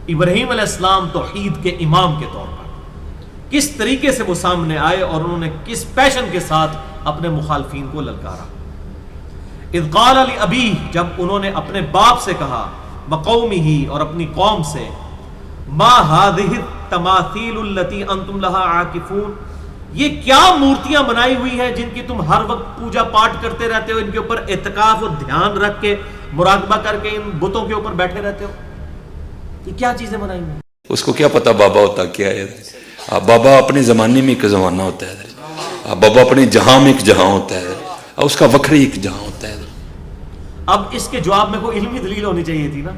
ابراہیم علیہ السلام توحید کے امام کے طور پر کس طریقے سے وہ سامنے آئے اور انہوں نے کس پیشن کے ساتھ اپنے مخالفین کو للکارا. اذ قال لابیہ، جب انہوں نے اپنے باپ سے کہا، وقومہ، اور اپنی قوم سے، ما هذه التماثیل التي انتم لها عاکفون، یہ کیا مورتیاں بنائی ہوئی ہیں جن کی تم ہر وقت پوجا پاٹ کرتے رہتے ہو، ان کے اوپر اعتکاف اور دھیان رکھ کے مراقبہ کر کے ان بتوں کے اوپر بیٹھے رہتے ہو، یہ کیا چیزیں بنائی ہوئی ہیں؟ اس کو کیا پتا بابا ہوتا کیا ہے. بابا اپنے زمانے میں ایک زمانہ ہوتا ہے، بابا اپنے جہاں میں ایک جہاں ہوتا ہے، اس کا وکری ایک جہاں ہوتا ہے. اب اس کے جواب میں کوئی علمی دلیل ہونی چاہیے تھی نا،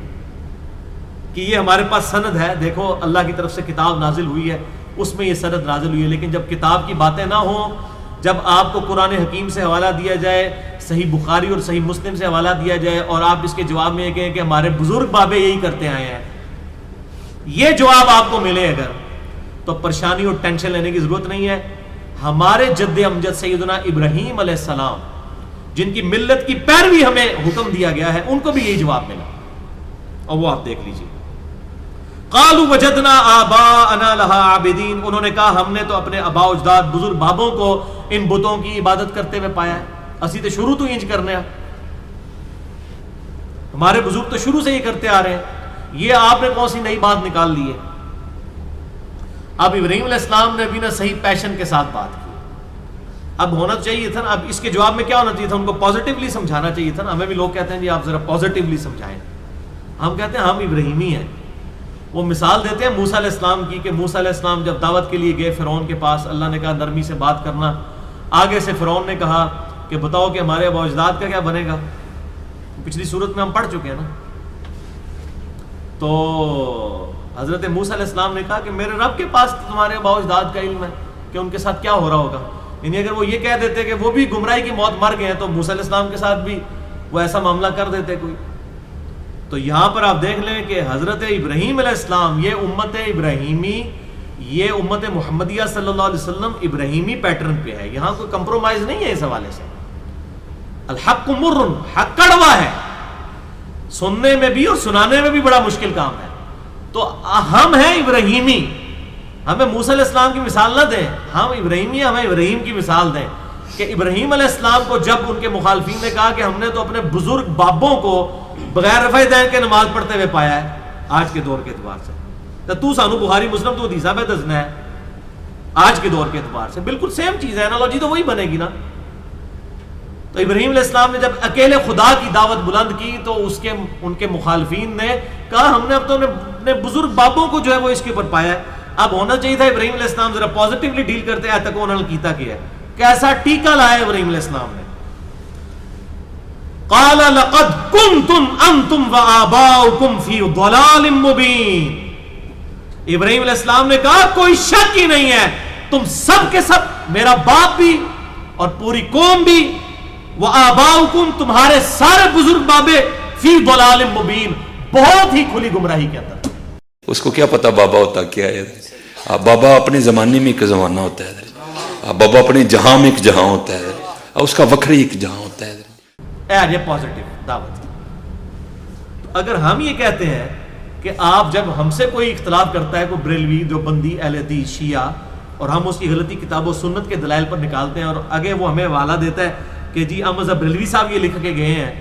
کہ یہ ہمارے پاس سند ہے، دیکھو اللہ کی طرف سے کتاب نازل ہوئی ہے، اس میں یہ سند نازل ہوئی ہے. لیکن جب کتاب کی باتیں نہ ہوں، جب آپ کو قرآن حکیم سے حوالہ دیا جائے، صحیح بخاری اور صحیح مسلم سے حوالہ دیا جائے، اور آپ اس کے جواب میں یہ کہیں کہ ہمارے بزرگ بابے یہی کرتے آئے ہیں، یہ جواب آپ کو ملے اگر، تو پریشانی اور ٹینشن لینے کی ضرورت نہیں ہے. ہمارے جد امجد سیدنا ابراہیم علیہ السلام، جن کی ملت کی پیروی ہمیں حکم دیا گیا ہے، ان کو بھی یہی جواب ملا، اور وہ آپ دیکھ لیجیے. قالوا وجدنا آباءنا لها عابدین، انہوں نے کہا ہم نے تو اپنے آباء و اجداد بزرگ بابوں کو ان بتوں کی عبادت کرتے ہوئے پایا ہے، اسی تو شروع تو انج کرنے ہیں، ہمارے بزرگ تو شروع سے یہ کرتے آ رہے ہیں، یہ آپ نے کون سی نئی بات نکال لی ہے؟ اب ابراہیم علیہ السلام نے بھی نا صحیح پیشن کے ساتھ بات کی. اب ہونا چاہیے تھا نا، اب اس کے جواب میں کیا ہونا چاہیے تھا؟ ان کو پازیٹیولی سمجھانا چاہیے تھا نا. ہمیں بھی لوگ کہتے ہیں جی آپ ذرا پازیٹیولی سمجھائیں، ہم کہتے ہیں ہم ابراہیمی ہیں. وہ مثال دیتے ہیں موسیٰ علیہ السلام کی، کہ موسیٰ علیہ السلام جب دعوت کے لیے گئے فرعون کے پاس، اللہ نے کہا نرمی سے بات کرنا. آگے سے فرعون نے کہا کہ بتاؤ کہ ہمارے آباء و اجداد کا کیا بنے گا. پچھلی صورت میں ہم پڑھ چکے ہیں نا. تو حضرت موسیٰ علیہ السلام نے کہا کہ میرے رب کے پاس تمہارے آباء و اجداد کا علم ہے کہ ان کے ساتھ کیا ہو رہا ہوگا. یعنی اگر وہ یہ کہہ دیتے کہ وہ بھی گمراہی کی موت مر گئے ہیں، تو موسیٰ علیہ السلام کے ساتھ بھی وہ ایسا معاملہ کر دیتے کوئی. تو یہاں پر آپ دیکھ لیں کہ حضرت ابراہیم علیہ السلام، یہ امت ابراہیمی، یہ امت محمدیہ صلی اللہ علیہ وسلم ابراہیمی پیٹرن پہ ہے. یہاں کوئی کمپرومائز نہیں ہے اس حوالے سے. الحق مر، حق کڑوا ہے، سننے میں بھی اور سنانے میں بھی بڑا مشکل کام ہے. تو ہم ہیں ابراہیمی، ہمیں موسیٰ علیہ السلام کی مثال نہ دیں، ہم ابراہیمی ہیں، ہمیں ابراہیم کی مثال دیں. کہ ابراہیم علیہ السلام کو جب ان کے مخالفین نے کہا کہ ہم نے تو اپنے بزرگ بابوں کو بغیر رفع دین کے نماز پڑھتے ہوئے پایا ہے آج کے دور کے اعتبار سے، تو سانو بخاری مسلم تو حدیث پہ دسنا ہے آج کے دور کے اعتبار سے. بالکل سیم چیز ہے، انالوجی تو وہی بنے گی نا. تو ابراہیم علیہ السلام نے جب اکیلے خدا کی دعوت بلند کی، تو ان کے مخالفین نے کہا ہم نے اب تو اپنے بزرگ بابوں کو جو ہے وہ اس کے اوپر پایا ہے. اب ہونا چاہیے تھا ابراہیم علیہ السلام ذرا پازیٹیولی ڈیل کرتے ہیں، تک انہوں نے کیتا کیا ہے، کیسا ٹیکا لایا ابراہیم علیہ السلام نے. قال لقد كنتم انتم وآباؤكم في ضلال مبين. ابراہیم علیہ السلام نے کہا کوئی شک ہی نہیں ہے، تم سب کے سب، میرا باپ بھی اور پوری قوم بھی، وآباؤكم، تمہارے سارے بزرگ بابے، فی ضلال مبین، بہت ہی کھلی گمراہی کے اندر. اس کو کیا پتا بابا ہوتا کیا ہے. بابا اپنے زمانے میں ایک زمانہ ہوتا ہے، بابا اپنے جہاں میں ایک جہاں ہوتا ہے، اس کا وکری ایک جہاں ہوتا ہے. یہ پازیٹیو دعوت. اگر ہم یہ کہتے ہیں کہ آپ جب ہم سے کوئی اختلاف کرتا ہے، کوئی بریلوی، دیوبندی، اہل حدیث، شیعہ، اور ہم اس کی غلطی کتاب و سنت کے دلائل پر نکالتے ہیں، اور آگے وہ ہمیں حوالہ دیتا ہے کہ جی احمد بریلوی صاحب یہ لکھ کے گئے ہیں،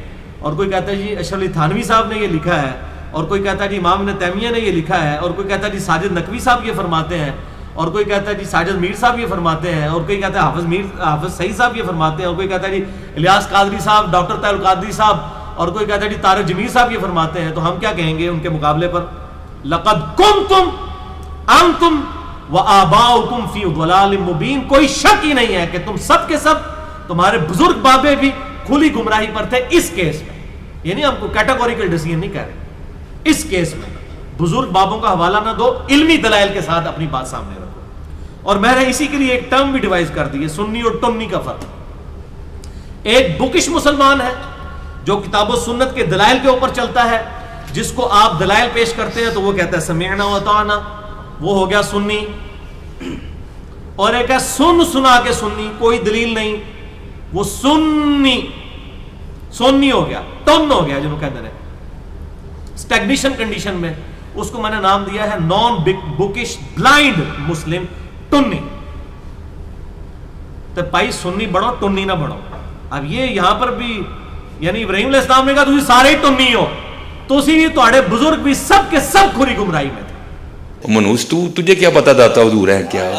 اور کوئی کہتا ہے جی اشرف علی تھانوی صاحب نے یہ لکھا ہے، اور کوئی کہتا ہے جی امام ابن تیمیہ نے یہ لکھا ہے، اور کوئی کہتا ہے جی ساجد نقوی صاحب یہ فرماتے ہیں، اور کوئی کہتا ہے جی ساجد میر صاحب یہ فرماتے ہیں، اور کوئی کہتا ہے حافظ سعید صاحب یہ فرماتے ہیں، اور کوئی کہتا ہے جی الیاس قادری صاحب، ڈاکٹر طاہر القادری صاحب، اور کوئی کہتا ہے جی طارق جمیل صاحب یہ فرماتے ہیں. تو ہم کیا کہیں گے ان کے مقابلے پر؟ لقد کنتم انتم وآباؤکم فی ضلال مبین. کوئی شک ہی نہیں ہے کہ تم سب کے سب، تمہارے بزرگ بابے بھی کھلی گمراہی پر تھے. اس کیس میں یعنی ہم کو کیٹیگوریکل ڈیسیژن نہیں کہہ رہے، اس کیس میں بزرگ بابوں کا حوالہ نہ دو، علمی دلائل کے ساتھ اپنی بات سامنے رکھو. اور میں نے اسی کے لیے ایک ٹرم بھی ڈیوائز کر دی ہے، سنی اور ٹنی کا فرق. ایک بکش مسلمان ہے جو کتاب و سنت کے دلائل کے اوپر چلتا ہے، جس کو آپ دلائل پیش کرتے ہیں تو وہ کہتا ہے سمعنا و اطعنا، وہ ہو گیا سنی. اور ایک ہے سنا کے سنی، کوئی دلیل نہیں، وہ سنی ہو گیا، ٹن ہو گیا، جنہوں کہتے ہیں اسٹیگنیشن کنڈیشن میں. اس کو میں نے نام دیا ہے نان بکش بلائنڈ مسلم ٹنی. تو بھائی سنی بڑھو ٹنی نہ بڑھو. اب یہ یہاں پر بھی یعنی ابراہیم علیہ السلام نے کہا تسی سارے ہی ٹنی ہو, تسی بھی تہاڈے بزرگ بھی سب کے سب کھری گمراہی میں تھے. منوس تجھے کیا پتا داتا حضور ہے کیا,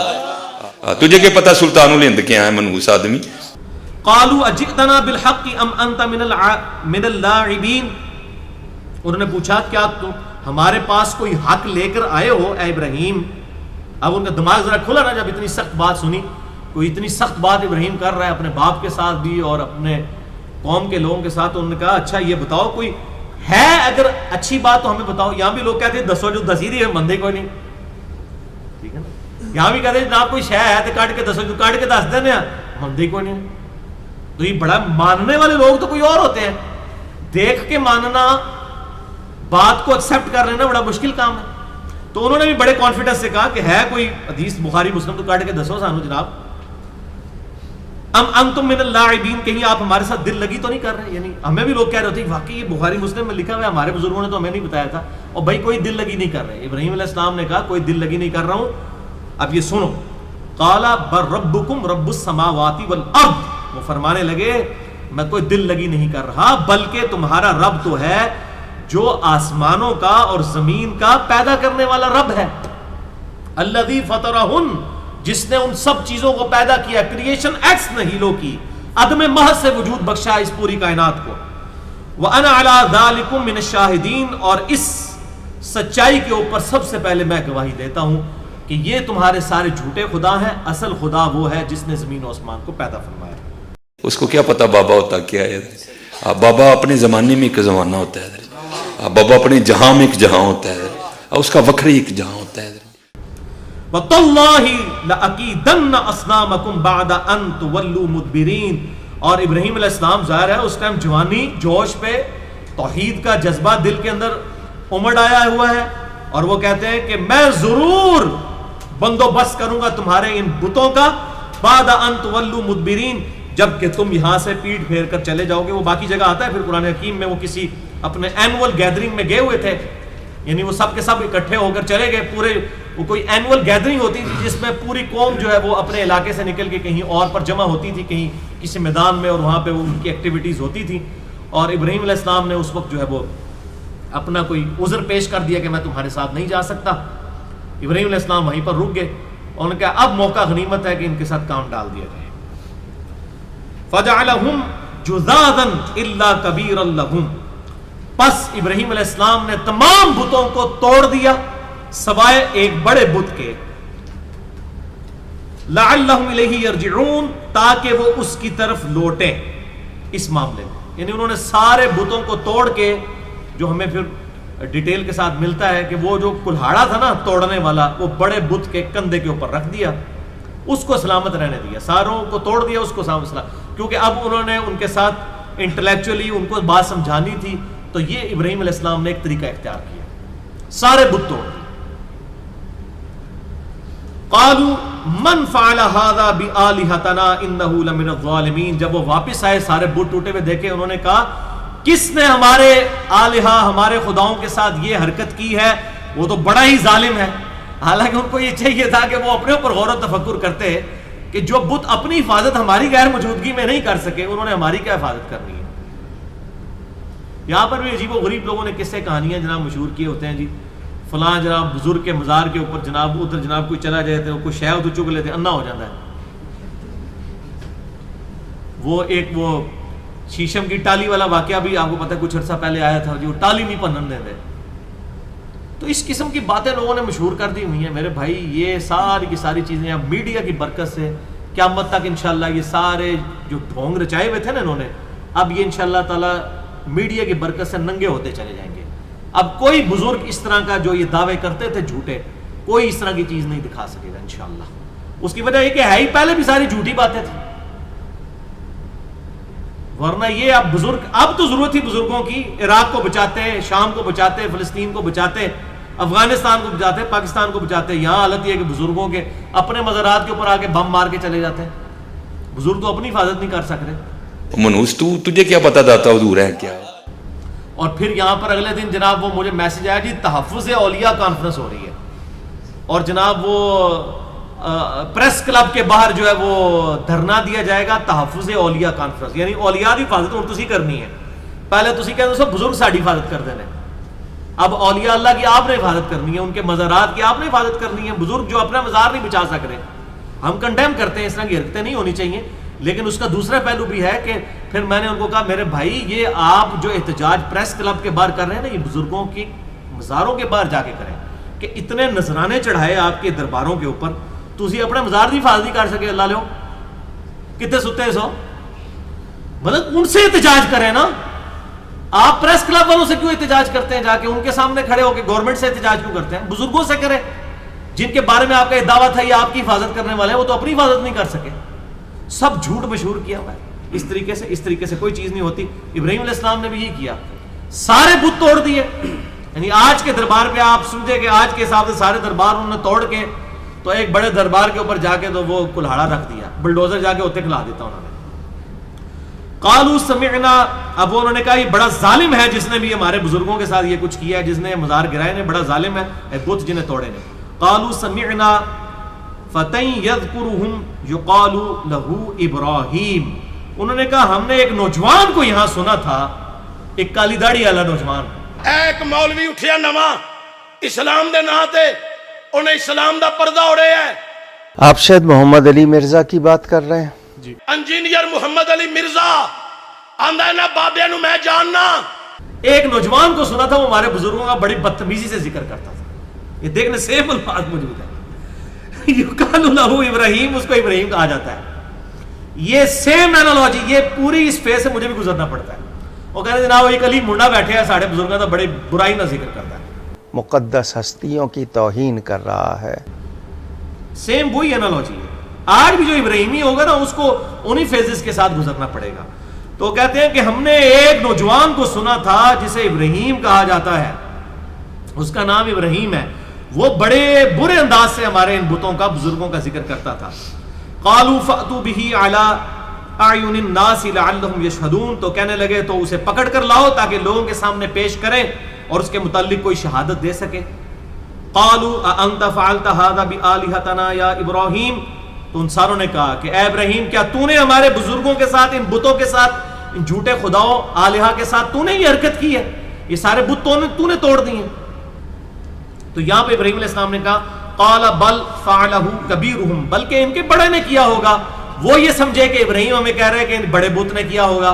تجھے کیا پتا سلطان الہند کیا ہے منوس آدمی. قالوا اجئتنا بالحق ام انت من اللاعبین, انہوں نے پوچھا کیا تم ہمارے پاس کوئی حق لے کر آئے ہو اے ابراہیم. اب ان کا دماغ ذرا کھلا نا, جب اتنی سخت بات سنی, کوئی اتنی سخت بات ابراہیم کر رہا ہے اپنے باپ کے ساتھ بھی اور اپنے قوم کے لوگوں کے ساتھ, تو انہوں نے کہا اچھا یہ بتاؤ کوئی ہے اگر اچھی بات تو ہمیں بتاؤ. یہاں بھی لوگ کہتے ہیں دسو جو دسی دی مندے کوئی نہیں, ٹھیک ہے نا. یہاں بھی کہتے ہیں جناب کوئی شے ہے تو کاٹ کے دسو, جو کاٹ کے دس دینے مندے کوئی نہیں. تو یہ بڑا ماننے والے لوگ تو کوئی اور ہوتے ہیں, دیکھ کے ماننا, بات کو ایکسپٹ کر لینا بڑا مشکل کام ہے. تو انہوں نے بھی بڑے کانفیڈنس سے کہا کہ ہے کوئی حدیث بخاری مسلم تو کاٹ کے دسو سانو جناب. ام انتم من اللاعبین, کہیں آپ ہمارے ساتھ دل لگی تو نہیں کر رہے. یعنی ہمیں بھی لوگ کہہ رہے ہوتے ہیں واقعی یہ بخاری مسلم میں لکھا ہوا ہے, ہمارے بزرگوں نے تو ہمیں نہیں بتایا تھا, اور بھائی کوئی دل لگی نہیں کر رہے. ابراہیم علیہ السلام نے کہا کوئی دل لگی نہیں کر رہا ہوں. اب یہ سنو, قال بل ربکم رب السماوات والارض, وہ فرمانے لگے میں کوئی دل لگی نہیں کر رہا, بلکہ تمہارا رب تو ہے جو آسمانوں کا اور زمین کا پیدا کرنے والا رب ہے. الذی فطرہن, جس نے ان سب چیزوں کو پیدا کیا, کریشن ایکس نہیلو کی, عدم محض سے وجود بخشا اس پوری کائنات کو. وَأَنَا عَلَىٰ ذَلِكُمْ مِنَ الشَّاهِدِينَ, اور اس سچائی کے اوپر سب سے پہلے میں گواہی دیتا ہوں کہ یہ تمہارے سارے جھوٹے خدا ہیں, اصل خدا وہ ہے جس نے زمین و آسمان کو پیدا فرمایا. اس کو کیا پتا بابا ہوتا کیا ہے. بابا اپنے زمانے میں ایک زمانہ ہوتا ہے, بابا اپنے جہاں میں ایک جہاں ہوتا ہے, اس کا وکری ایک جہاں ہوتا ہے. وَتَاللَّهِ لَأَكِيدَنَّ أَصْنَامَكُمْ بَعْدَ أَن تُوَلُّوا مُدْبِرِينَ, اور ابراہیم علیہ السلام ظاہر ہے اس ٹائم جوانی جوش پہ توحید کا جذبہ دل کے اندر امڑ آیا ہوا ہے, اور وہ کہتے ہیں کہ میں ضرور بندوبست کروں گا تمہارے ان بتوں کا, بعد ان تولوا مدبرین, جب کہ تم یہاں سے پیٹ پھیر کر چلے جاؤ گے. وہ باقی جگہ آتا ہے پھر قرآن حکیم میں, وہ کسی اپنے اینول گیدرنگ میں گئے ہوئے تھے, یعنی وہ سب کے سب اکٹھے ہو کر چلے گئے پورے, وہ کوئی اینول گیدرنگ ہوتی تھی جس میں پوری قوم جو ہے وہ اپنے علاقے سے نکل کے کہیں اور پر جمع ہوتی تھی, کہیں کسی میدان میں, اور وہاں پہ وہ ان کی ایکٹیویٹیز ہوتی تھی. اور ابراہیم علیہ السلام نے اس وقت جو ہے وہ اپنا کوئی عذر پیش کر دیا کہ میں تمہارے ساتھ نہیں جا سکتا. ابراہیم علیہ السلام وہیں پر رک گئے, اور انہوں نے کہا اب موقع غنیمت ہے کہ ان کے ساتھ کام ڈال دیا جائے. فَجَعَلَهُمْ جُذَاذًا إِلَّا كَبِيرًا لَهُمْ, پس ابراہیم علیہ السلام نے تمام بتوں کو توڑ دیا سوائے ایک بڑے بت کے. لَعَلَّهُمْ إِلَيْهِ يَرْجِعُونَ, تاکہ وہ اس کی طرف لوٹیں اس معاملے میں. یعنی انہوں نے سارے بتوں کو توڑ کے, جو ہمیں پھر ڈیٹیل کے ساتھ ملتا ہے کہ وہ جو کلہاڑا تھا نا توڑنے والا, وہ بڑے بت کے کندھے کے اوپر رکھ دیا, اس کو سلامت رہنے دیا, ساروں کو توڑ دیا, اس کو سلامت, کیونکہ اب انہوں نے ان کے ساتھ انٹلیکچولی ان کو بات سمجھانی تھی. تو یہ ابراہیم علیہ السلام نے ایک طریقہ اختیار کیا, سارے بت توڑ دیے. قالوا من فعل هذا بآلهتنا انه لمن الظالمین, جب وہ واپس آئے سارے بت ٹوٹے ہوئے دیکھے, انہوں نے کہا کس نے ہمارے آلہہ ہمارے خداؤں کے ساتھ یہ حرکت کی ہے, وہ تو بڑا ہی ظالم ہے. حالانکہ ان کو یہ چاہیے تھا کہ وہ اپنے اوپر غور و تفکر کرتے کہ جو بت اپنی حفاظت ہماری غیر موجودگی میں نہیں کر سکے, انہوں نے ہماری کیا حفاظت کرنی ہے. یہاں پر بھی عجیب و غریب لوگوں نے قصے کہانیاں جناب مشہور کیے ہوتے ہیں, جی فلاں جناب بزرگ کے مزار کے اوپر جناب ادھر جناب کوئی چلا جائے تو کوئی شے ادھر چک لیتے, انا ہو جاتا ہے. وہ ایک وہ شیشم کی ٹالی والا واقعہ بھی آپ کو پتہ ہے کچھ عرصہ پہلے آیا تھا, جو ٹالی نہیں پنن دیتے. تو اس قسم کی باتیں لوگوں نے مشہور کر دی ہوئی ہیں میرے بھائی. یہ ساری کی ساری چیزیں اب میڈیا کی برکت سے قیامت تک انشاءاللہ یہ سارے جو ڈھونگ رچائے ہوئے تھے نا انہوں نے, اب یہ انشاءاللہ تعالی میڈیا کی برکت سے ننگے ہوتے چلے جائیں گے. اب کوئی بزرگ اس طرح کا جو یہ دعوے کرتے تھے جھوٹے, کوئی اس طرح کی چیز نہیں دکھا سکے گا انشاءاللہ. اس کی وجہ یہ کہ ہے ہی پہلے بھی ساری جھوٹی باتیں تھیں, ورنہ یہ اب بزرگ, اب تو ضرورت تھی بزرگوں کی, عراق کو بچاتے, شام کو بچاتے, فلسطین کو بچاتے, افغانستان کو بچاتے, پاکستان کو بچاتے. یہاں حالت یہ ہے کہ بزرگوں کے اپنے مزارات کے اوپر آ کے بم مار کے چلے جاتے ہیں. بزرگ تو اپنی حفاظت نہیں کر سکتے. منوس تجھے کیا پتا داتا حضور ہے کیا. اور پھر یہاں پر اگلے دن جناب وہ مجھے میسج آیا جی تحفظ اولیاء کانفرنس ہو رہی ہے، اور جناب وہ پریس کلب کے باہر جو ہے وہ دھرنا دیا جائے گا تحفظ اولیاء کانفرنس، یعنی اولیاء کی حفاظت ہوں تسی کرنی ہے. پہلے تسی کہتے سو بزرگ ساڑی حفاظت کر دینے، اب اولیاء اللہ کی آپ نے حفاظت کرنی ہے، ان کے مزارات کی آپ نے حفاظت کرنی ہے. بزرگ جو اپنا مزار نہیں بچا سک رہے، ہم کنڈیم کرتے ہیں، اس طرح کی حرکتیں نہیں ہونی چاہیے. لیکن اس کا دوسرا پہلو بھی ہے کہ پھر میں نے ان کو کہا میرے بھائی یہ آپ جو احتجاج پریس کلب کے باہر کر رہے ہیں نا، یہ بزرگوں کی مزاروں کے باہر جا کے کریں کہ اتنے نذرانے چڑھائے آپ کے درباروں کے اوپر، تسی اپنا مزار کی حفاظت نہیں کر سکے. اللہ لو کتنے ستے سو، مطلب ان سے احتجاج کریں نا. آپ پریس کلب والوں سے کیوں احتجاج کرتے ہیں؟ جا کے ان کے سامنے کھڑے ہو کے گورنمنٹ سے احتجاج کیوں کرتے ہیں؟ بزرگوں سے کریں جن کے بارے میں آپ کا یہ دعویٰ تھا یہ آپ کی حفاظت کرنے والے ہیں، وہ تو اپنی حفاظت نہیں کر سکے. سب جھوٹ مشہور کیا ہوا ہے. اس طریقے سے کوئی چیز نہیں ہوتی. ابراہیم علیہ السلام نے بھی یہ کیا، سارے بت توڑ دیے. یعنی آج کے دربار پہ آپ سمجھے کہ آج کے حساب سے سارے دربار انہوں نے توڑ کے تو ایک بڑے دربار کے اوپر جا کے تو وہ کلہاڑا رکھ دیا، بلڈوزر جا کے اتنے کھلا دیتا انہوں نے. قالوا سمعنا، اب انہوں نے کہا یہ بڑا ظالم ہے جس نے بھی ہمارے بزرگوں کے ساتھ یہ کچھ کیا ہے، جس نے مزار گرائے نے، بڑا ظالم ہے بت جنہیں توڑے نے. قالوا سمعنا فتى يذكرهم يقال له ابراہیم، انہوں نے کہا ہم نے ایک نوجوان کو یہاں سنا تھا، ایک کالی داڑھی والا نوجوان. ایک مولوی اٹھیا نواں اسلام دے نا تے انہیں اسلام دا پردہ اڑے ہے. آپ شاید محمد علی مرزا کی بات کر رہے ہیں؟ انجینئر محمد علی مرزا آندا ہے نا بابے نو میں جاننا. ایک نوجوان کو سنا تھا، وہ ہمارے بزرگوں کا بڑی بدتمیزی سے ذکر کرتا تھا. یہ دیکھنے سیم الفاظ موجود ہے. یقال له ابراہیم، اس کو ابراہیم کہا جاتا ہے. یہ سیم اینالوجی یہ پوری اس فیز سے مجھے بھی گزرنا پڑتا ہے. وہ کہتے ہیں جناب ایک علی منڈا بیٹھے ہیں ساڑھے بزرگوں کا بڑی برائی نہ ذکر کرتا ہے، مقدس ہستیوں کی توہین کر رہا ہے. سیم وہی اینالوجی ہے. آج بھی جو ابراہیمی ہوگا نا اس کو انہی فیزز کے ساتھ گزرنا پڑے گا. تو کہتے ہیں کہ ہم نے ایک نوجوان کو سنا تھا جسے ابراہیم کہا جاتا ہے، اس کا نام ابراہیم ہے، وہ بڑے برے انداز سے ہمارے ان بتوں کا بزرگوں کا ذکر کرتا تھا. قالوا فأتوا به على اعین الناس لعلهم يشهدون، تو کہنے لگے تو اسے پکڑ کر لاؤ تاکہ لوگوں کے سامنے پیش کریں اور اس کے متعلق کوئی شہادت دے سکے. قالوا اانت فعلت هذا بآلهتنا یا ابراہیم، تو ان ساروں نے کہا کہ اے ابراہیم کیا تو نے ہمارے بزرگوں کے ساتھ، ان بتوں کے ساتھ، ان جھوٹے خداؤں آلہہ کے ساتھ تو نے یہ حرکت کی ہے؟ یہ سارے بت تو نے توڑ دیے. تو یہاں پہ ابراہیم علیہ السلام نے کہا قال بل فعلہ کبیرہم، بلکہ ان کے بڑے نے کیا ہوگا. وہ یہ سمجھے کہ ابراہیم ہمیں کہہ رہے ہیں کہ ان بڑے بت نے کیا ہوگا،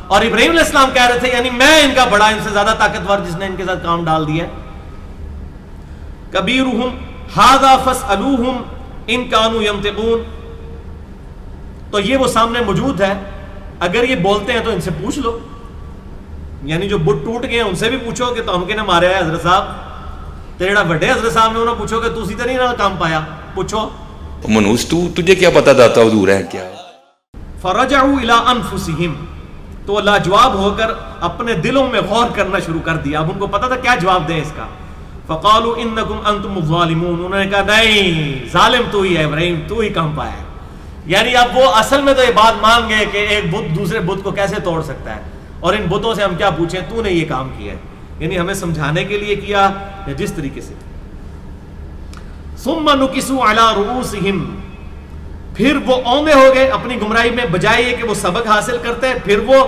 اور ابراہیم علیہ السلام کہہ رہے تھے یعنی میں ان کا بڑا، ان سے زیادہ طاقتور جس نے ان کے ساتھ کام ڈال دیا. کبیرہم ھذا فاسألوہم ان کانوا ینطقون، تو یہ وہ سامنے موجود ہے، اگر یہ بولتے ہیں تو ان سے پوچھ لو. یعنی جو بت ٹوٹ گئے ہیں ان سے بھی پوچھو کہ تو ہم کہنے مارے ہیں حضرت صاحب، تو جڑا بڑے حضرت صاحب نے انہوں پوچھو کہ تو اسی طرح نہ کام پایا، پوچھو. منوس تجھے کیا پتا داتا حضور ہے کیا؟ فرجعوا الى انفسہم، تو لاجواب ہو کر اپنے دلوں میں غور کرنا شروع کر دیا. اب ان کو پتا تھا کیا جواب دیں اس کا. فقالوا انکم انتم الظالمون، انہوں نے کہا نہیں ظالم تو ہی ہے ابراہیم، تو ہی کام پایا ہے. یعنی اب وہ اصل میں تو یہ بات مان گئے کہ ایک بت دوسرے بت کو کیسے توڑ سکتا ہے، اور ان بتوں سے ہم کیا پوچھیں، تو نے یہ کام کیا ہے. یعنی ہمیں سمجھانے کے لیے کیا یا جس طریقے سے. ثم نکسوا علی رؤوسہم، پھر وہ اوندے ہو گئے اپنی گمراہی میں، بجائے یہ کہ وہ سبق حاصل کرتے پھر وہ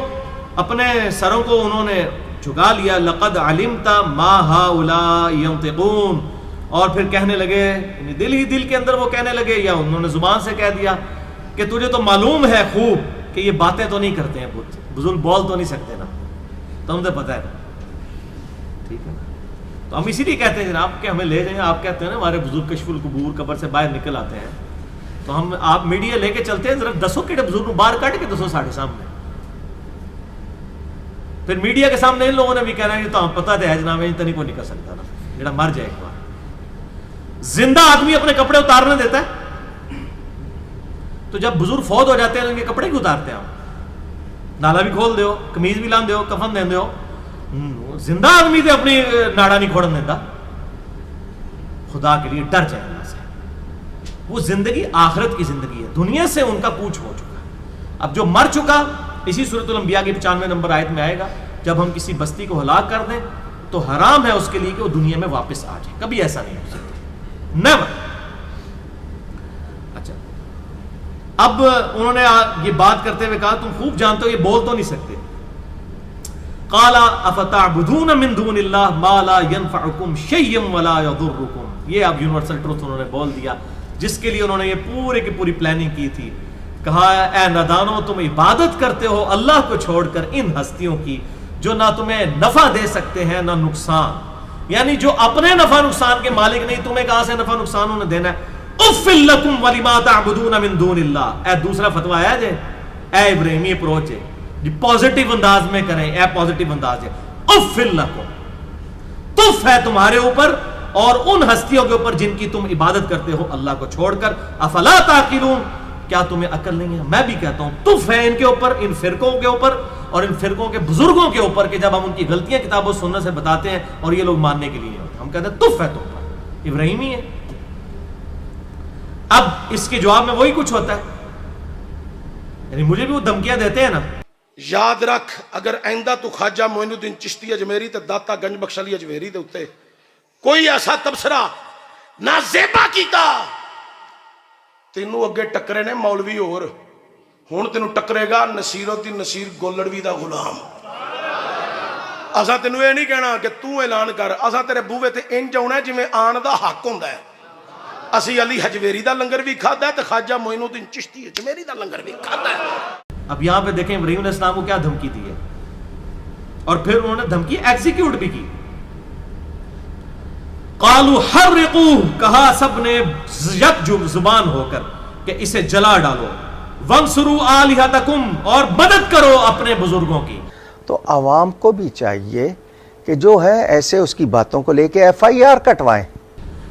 اپنے سروں کو انہوں نے جھکا لیا. لقد علمت ما هؤلاء ينطقون، اور پھر کہنے لگے، یعنی دل ہی دل کے اندر وہ کہنے لگے یا انہوں نے زبان سے کہہ دیا کہ تجھے تو معلوم ہے خوب کہ یہ باتیں تو نہیں کرتے ہیں بت، بزرگ بول تو نہیں سکتے نا، تو ہم تو پتہ ہے نا. ٹھیک ہے نا، تو ہم اسی لیے کہتے ہیں جناب کہ ہمیں لے جائیں. آپ کہتے ہیں نا ہمارے بزرگ کشف القبور قبر سے باہر نکل آتے ہیں، تو ہم آپ میڈیا لے کے چلتے ہیں، ذرا دسو کہڑے بزرگ کو باہر کٹ کے دسو ساڑھے سامنے. پھر میڈیا کے سامنے ان لوگوں نے بھی کہنا ہے تو ہم پتہ ہے جناب ان تو نہیں کوئی نکل سکتا نا، جڑا مر جائے ایک بار. زندہ آدمی اپنے کپڑے اتارنے دیتا ہے، تو جب بزرگ فوت ہو جاتے ہیں ان کے کپڑے کیوں اتارتے ہیں آپ؟ نالا بھی کھول دیو، قمیض بھی لان دیو، کفن دین دیو. زندہ آدمی تو اپنی ناڑا نہیں کھوڑن دیتا. خدا کے لیے ڈر جائے اللہ سے. وہ زندگی آخرت کی زندگی ہے، دنیا سے ان کا کوچ ہو چکا ہے. اب جو مر چکا، اسی سورۃ الانبیاء کی 95 نمبر آیت میں آئے گا، جب ہم کسی بستی کو ہلاک کر دیں تو حرام ہے اس کے لیے کہ وہ دنیا میں واپس آ جائے. کبھی ایسا نہیں ہو سکتا, نیور. اچھا, اب انہوں نے یہ بات کرتے ہوئے کہا تم خوب جانتے ہو یہ بول تو نہیں سکتے. قال افتعبدون من دون اللہ ما لا ينفعكم شيئا ولا يضركم. یہ اب یونیورسل ٹروتھ انہوں نے بول دیا جس کے لیے انہوں نے یہ پورے کی پوری پلاننگ کی تھی. کہا اے نادانو تم عبادت کرتے ہو اللہ کو چھوڑ کر ان ہستیوں کی جو نہ تمہیں نفع دے سکتے ہیں نہ نقصان, یعنی جو اپنے نفع نقصان کے مالک نہیں, تمہیں کہاں سے نفع نقصان انہیں دینا ہے. اُفِّل لَكُمْ وَلِمَا تَعْبُدُونَ مِن دُونِ اللَّهِ. اے دوسرا فتویٰ آیا جے, اے ابراہیمی اپروچ ہے جی, پازیٹیو انداز میں کریں, اے پازیٹیو انداز ہے. اُفِّل لَكُمْ, تف ہے تمہارے اوپر اور ان ہستیوں کے اوپر جن کی تم عبادت کرتے ہو اللہ کو چھوڑ کر. افلا تعقلون, کیا تمہیں عقل نہیں ہے؟ میں بھی کہتا ہوں تف ہے ان کے اوپر, ان فرقوں کے اوپر اور ان فرقوں کے بزرگوں کے اوپر کہ جب ہم ان کی غلطیاں کتاب و سنت سے بتاتے ہیں اور یہ لوگ ماننے کے لیے ہوتے, ہم کہتے ہیں تف ہے تم پر. ابراہیمی ہے. اب اس کے جواب میں وہی کچھ ہوتا ہے, یعنی مجھے بھی وہ دھمکیاں دیتے ہیں نا. یاد رکھ اگر آئندہ تو خواجہ معین الدین چشتی اجمیری تے داتا گنج بخش علی اجمیری دے اتے کوئی ایسا تبصرہ نہ زیبا کیتا, تینوں اگے ٹکرے نے مولوی اور ہون تینوں ٹکرے گا نصیر الدین نصیر گولڑوی دا غلام. اساں تینوں یہ نہیں کہنا کہ تو اعلان کر, اساں تیرے بوے تے انج ہونا ہے جویں آن دا حق ہوندا ہے. اسی علی حجویری دا لنگر بھی کھادا ہے تے خواجہ معین الدین چشتی اجمیری دا لنگر بھی کھادا ہے. اب یہاں پہ دیکھیں ابراہیم علیہ السلام کو کیا دھمکی دی ہے, اور پھر انہوں نے دھمکی ایگزیکیوٹ بھی کی. قالوا حرقوه, کہا سب نے یک زبان ہو کر کہ اسے جلا ڈالو. وانصروا آلہتکم, اور مدد کرو اپنے بزرگوں کی. تو عوام کو بھی چاہیے کہ جو ہے ایسے اس کی باتوں کو لے کے FIR کٹوائیں.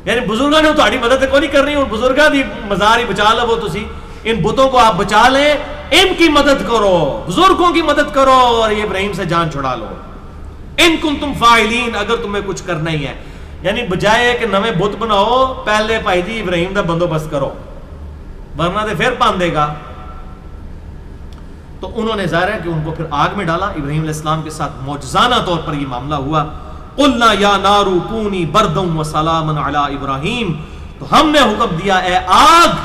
یعنی بزرگوں نے تہاڈی مدد کوئی نہیں کرنی, اور بزرگاں دی مزار ہی بچا لو تسی, ان بتوں کو آپ بچا لیں, ان کی مدد کرو, بزرگوں کی مدد کرو اور یہ ابراہیم سے جان چھڑا لو. ان کنتم فاعلین, اگر تمہیں کچھ کرنا ہی ہے. یعنی بجائے کہ نویں بت بناؤ, پہلے بھائی جی ابراہیم دا بندوبست کرو ورنہ دے پھر پان دے گا. تو انہوں نے ظاہر ہے کہ ان کو پھر آگ میں ڈالا. ابراہیم علیہ السلام کے ساتھ معجزانہ طور پر یہ معاملہ ہوا. قلنا یا نار کونی بردا وسلاما علی ابراہیم, تو ہم نے حکم دیا اے آگ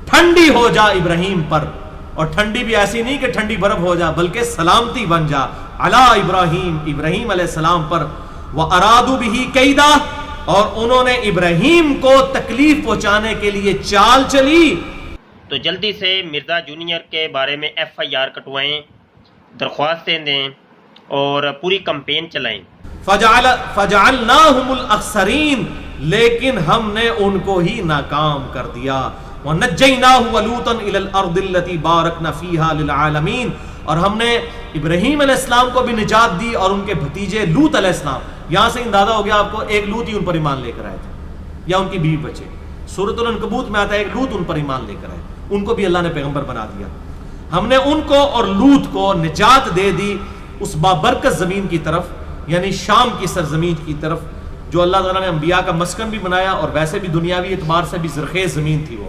ٹھنڈی ہو جا ابراہیم پر, اور ٹھنڈی بھی ایسی نہیں کہ ٹھنڈی برف ہو جا بلکہ سلامتی بن جا علی ابراہیم, ابراہیم علیہ السلام پر. وَأَرَادُوا بِهِ كَيْدًا, اور انہوں نے ابراہیم کو تکلیف پہنچانے کے لیے چال چلی. تو جلدی سے مرزا جونیئر کے بارے میں FIR کٹوائیں, درخواستیں دیں اور پوری کمپین چلائیں. فَجَعَلْنَاهُمُ الْأَخْسَرِينَ, لیکن ہم نے ان کو ہی ناکام کر دیا. وَنَجَّيْنَاهُ وَلُوطًا إِلَى الْأَرْضِ الَّتِي بَارَكْنَا فِيهَا لِلْعَالَمِينَ, اور ہم نے ابراہیم علیہ السلام کو بھی نجات دی اور ان کے بھتیجے لوط علیہ السلام. یہاں سے اندازہ ہو گیا آپ کو, ایک لوط ہی ان پر ایمان لے کر آئے تھے یا ان کی بیوی بچے. سورۃ العنکبوت میں آتا ہے ایک لوط ان پر ایمان لے کر آئے, ان کو بھی اللہ نے پیغمبر بنا دیا. ہم نے ان کو اور لوط کو نجات دے دی اس بابرکت زمین کی طرف, یعنی شام کی سرزمین کی طرف, جو اللہ تعالیٰ نے انبیاء کا مسکن بھی بنایا اور ویسے بھی دنیاوی اعتبار سے بھی زرخیز زمین تھی وہ.